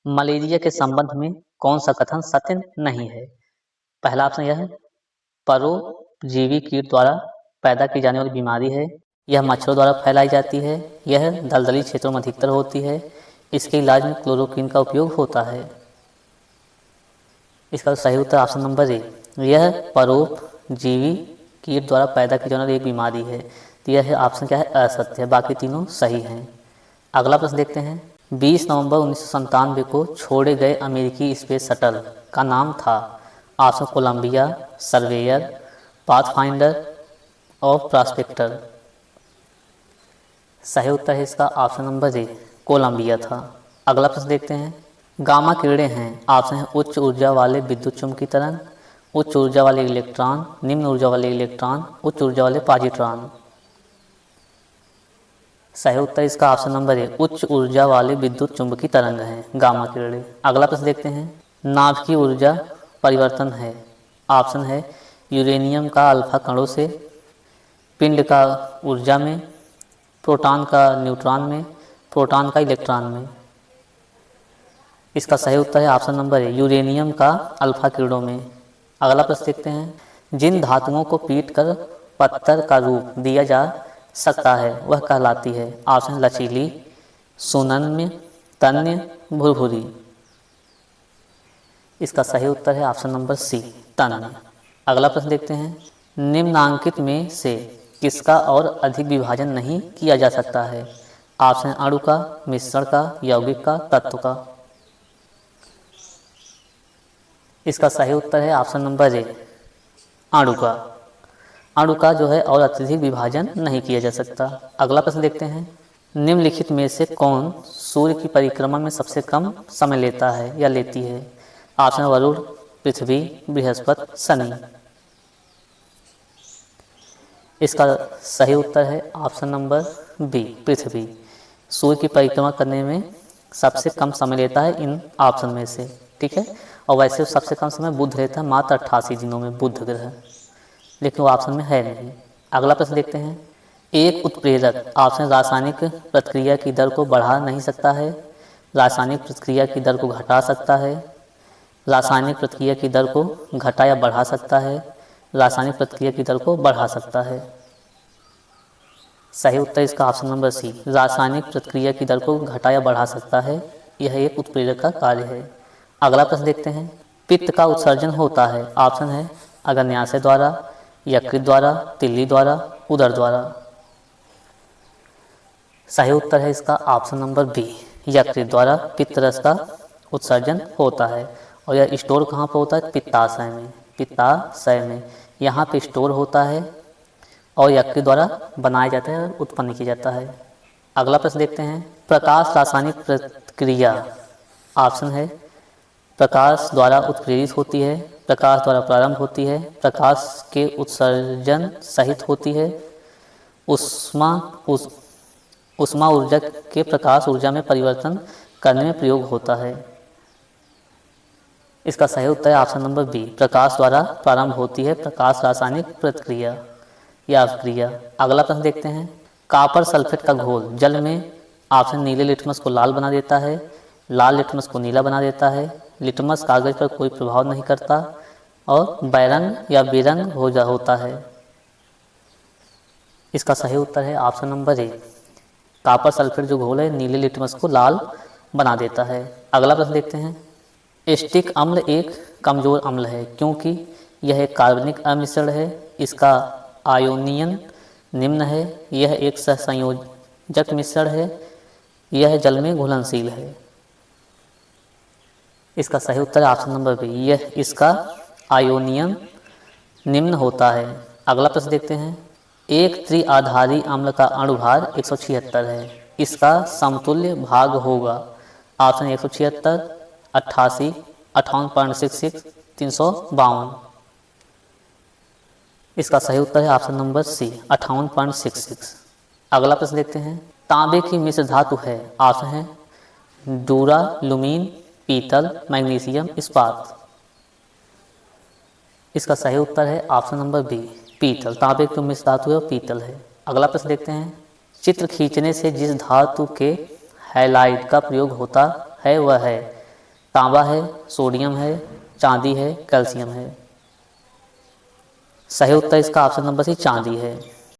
Malaria के संबंध में कौन सा कथन सत्य नहीं है? पहला ऑप्शन यह है, परोपजीवी कीट द्वारा पैदा की जाने वाली बीमारी है, यह मच्छरों द्वारा फैलाई जाती है, यह दलदली क्षेत्रों में अधिकतर होती है, इसके इलाज में क्लोरोक्विन का उपयोग होता है। इसका सही उत्तर ऑप्शन नंबर ए, यह परोपजीवी कीट द्वारा पैदा की जाने वाली एक बीमारी है। तो यह ऑप्शन क्या है, असत्य है, बाकी तीनों सही हैं। अगला प्रश्न देखते हैं। 20 नवंबर 1997 को छोड़े गए अमेरिकी स्पेस शटल का नाम था? ऑप्शन कोलंबिया, सर्वेयर, पाथफाइंडर और प्रॉस्पेक्टर। सही उत्तर है इसका ऑप्शन नंबर ए, कोलंबिया था। अगला प्रश्न देखते हैं। गामा किरणें हैं, ऑप्शन है उच्च ऊर्जा वाले विद्युत चुम्बकीय तरंग, उच्च ऊर्जा वाले इलेक्ट्रॉन, निम्न ऊर्जा वाले इलेक्ट्रॉन, उच्च ऊर्जा वाले पॉजिट्रॉन। सही उत्तर इसका ऑप्शन नंबर है, उच्च ऊर्जा वाले विद्युत चुम्बकीय तरंग हैं गामा किरणें। अगला प्रश्न देखते हैं। नाभिकीय ऊर्जा परिवर्तन है, ऑप्शन है यूरेनियम का अल्फा कणों से, पिंड का ऊर्जा में, प्रोटॉन का न्यूट्रॉन में, प्रोटॉन का इलेक्ट्रॉन में। इसका सही उत्तर है ऑप्शन नंबर है, यूरेनियम का अल्फा किरणों में। अगला प्रश्न देखते हैं। जिन धातुओं को पीट कर पत्थर का रूप दिया जा सकता है वह कहलाती है? ऑप्शन लचीली, सुनम्य, तन्य, भुरभुरी। इसका सही उत्तर है ऑप्शन नंबर सी, तन्य। अगला प्रश्न देखते हैं। निम्नांकित में से किसका और अधिक विभाजन नहीं किया जा सकता है? ऑप्शन अणु का, मिश्रण का, यौगिक का, तत्व का। इसका सही उत्तर है ऑप्शन नंबर ए, अणु का। अणु का जो है और अत्यधिक विभाजन नहीं किया जा सकता। अगला प्रश्न देखते हैं। निम्नलिखित में से कौन सूर्य की परिक्रमा में सबसे कम समय लेता है या लेती है? ऑप्शन वरुण, पृथ्वी, बृहस्पति, शनि। इसका सही उत्तर है ऑप्शन नंबर बी, पृथ्वी। सूर्य की परिक्रमा करने में सबसे कम समय लेता है इन ऑप्शन में से, ठीक है। और वैसे सबसे कम समय बुध लेता है, मात्र 88 दिनों में बुध ग्रह, लेकिन वो ऑप्शन में है नहीं। अगला प्रश्न देखते हैं। एक उत्प्रेरक ऑप्शन रासायनिक प्रतिक्रिया की दर को बढ़ा नहीं सकता है, रासायनिक प्रतिक्रिया की दर को घटा सकता है, रासायनिक प्रतिक्रिया की दर को घटा या बढ़ा सकता है, रासायनिक प्रतिक्रिया की दर को बढ़ा सकता है। सही उत्तर इसका ऑप्शन नंबर सी, रासायनिक प्रतिक्रिया की दर को घटा या बढ़ा सकता है। यह एक उत्प्रेरक का कार्य है। अगला प्रश्न देखते हैं। पित्त का उत्सर्जन होता है, ऑप्शन है अग्न्याशय द्वारा, यकृत द्वारा, तिल्ली द्वारा, उदर द्वारा। सही उत्तर है इसका ऑप्शन नंबर बी, यकृत द्वारा पित्त रस का उत्सर्जन होता है। और यह स्टोर कहाँ पर होता है? पित्ताशय में, पित्ताशय में यहाँ पे स्टोर होता है और यकृत द्वारा बनाया जाता है और उत्पन्न किया जाता है। अगला प्रश्न देखते हैं। प्रकाश रासायनिक प्रतिक्रिया, ऑप्शन है प्रकाश द्वारा उत्प्रेरित होती है, प्रकाश द्वारा प्रारंभ होती है, प्रकाश के उत्सर्जन सहित होती है, उष्मा ऊर्जा के प्रकाश ऊर्जा में परिवर्तन करने में प्रयोग होता है। इसका सही उत्तर है ऑप्शन नंबर बी, प्रकाश द्वारा प्रारंभ होती है प्रकाश रासायनिक प्रतिक्रिया या अभिक्रिया। अगला प्रश्न देखते हैं। कॉपर सल्फेट का घोल जल में, ऑप्शन नीले लिटमस को लाल बना देता है, लाल लिटमस को नीला बना देता है, लिटमस कागज पर कोई प्रभाव नहीं करता और बैरंग या बेरंग होता है। इसका सही उत्तर है option number A, copper sulphate जो घोल है नीले लिटमस को लाल बना देता है। अगला प्रश्न देखते हैं। एस्टिक अम्ल एक कमजोर अम्ल है क्योंकि यह एक कार्बनिक अमिश्रण है, इसका आयोनियन निम्न है, यह एक सहसंयोजक मिश्रण है, यह जल में घुलनशील है। इसका सही उत्तर है ऑप्शन नंबर बी, यह इसका आयोनियन निम्न होता है। अगला प्रश्न देखते हैं। एक त्रिआधारी अम्ल का अणुभार 176 है, इसका समतुल्य भाग होगा? ऑप्शन 176, 88, 58.66, 352। इसका सही उत्तर है ऑप्शन नंबर सी, 58.66। अगला प्रश्न देखते हैं। तांबे की मिश्र धातु है, ऑप्शन है डूरालुमीन, पीतल, मैग्नीशियम, इस्पात। इसका सही उत्तर है ऑप्शन नंबर बी, पीतल। तांबे की मिश्र धातु है और पीतल है। अगला प्रश्न देखते हैं। चित्र खींचने से जिस धातु के हैलाइड का प्रयोग होता है वह है? तांबा है, सोडियम है, चांदी है, कैल्शियम है। सही उत्तर इसका ऑप्शन नंबर सी चांदी है।